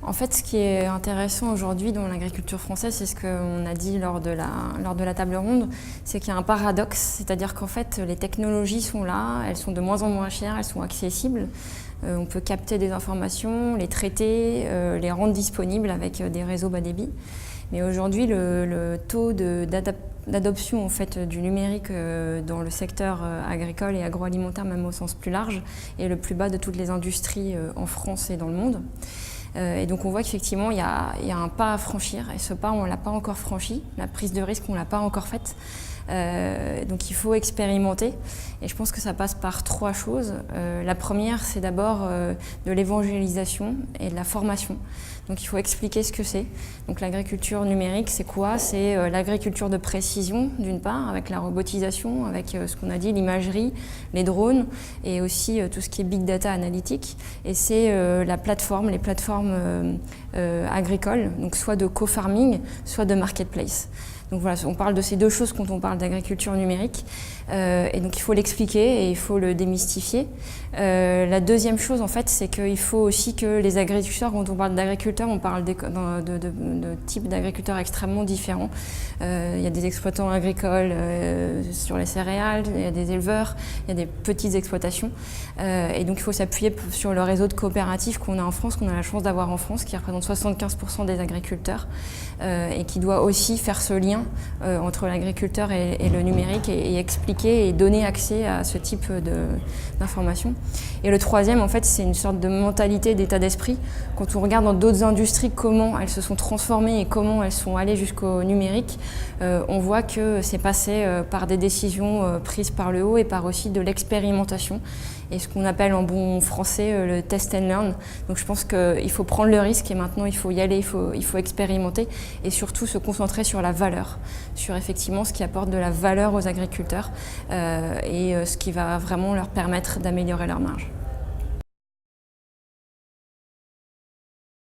En fait, ce qui est intéressant aujourd'hui dans l'agriculture française, c'est ce qu'on a dit lors de la table ronde, c'est qu'il y a un paradoxe, c'est-à-dire qu'en fait, les technologies sont là, elles sont de moins en moins chères, elles sont accessibles. On peut capter des informations, les traiter, les rendre disponibles avec des réseaux bas débit. Mais aujourd'hui, le taux d'adoption en fait, du numérique dans le secteur agricole et agroalimentaire, même au sens plus large, est le plus bas de toutes les industries en France et dans le monde. Et donc on voit qu'effectivement il y a un pas à franchir et ce pas on ne l'a pas encore franchi, la prise de risque on ne l'a pas encore faite. Donc il faut expérimenter et je pense que ça passe par trois choses. La première c'est d'abord de l'évangélisation et de la formation. Donc il faut expliquer ce que c'est. Donc l'agriculture numérique c'est quoi? C'est l'agriculture de précision d'une part avec la robotisation, avec ce qu'on a dit, l'imagerie, les drones et aussi tout ce qui est big data analytique. Et c'est les plateformes agricoles, donc soit de co-farming, soit de marketplace. Donc voilà, on parle de ces deux choses quand on parle d'agriculture numérique. Et donc il faut l'expliquer et il faut le démystifier. La deuxième chose, en fait, c'est qu'il faut aussi que les agriculteurs, quand on parle d'agriculteurs, on parle de types d'agriculteurs extrêmement différents. Il y a des exploitants agricoles sur les céréales, il y a des éleveurs, il y a des petites exploitations. Et donc il faut s'appuyer sur le réseau de coopératives qu'on a en France, qu'on a la chance d'avoir en France, qui représente 75% des agriculteurs et qui doit aussi faire ce lien entre l'agriculteur et le numérique et expliquer et donner accès à ce type d'informations. Et le troisième, en fait, c'est une sorte de mentalité, d'état d'esprit. Quand on regarde dans d'autres industries comment elles se sont transformées et comment elles sont allées jusqu'au numérique, on voit que c'est passé par des décisions prises par le haut et par aussi de l'expérimentation et ce qu'on appelle en bon français le test and learn. Donc je pense qu'il faut prendre le risque et maintenant il faut y aller, il faut expérimenter et surtout se concentrer sur la valeur, sur effectivement ce qui apporte de la valeur aux agriculteurs et ce qui va vraiment leur permettre d'améliorer leur marge.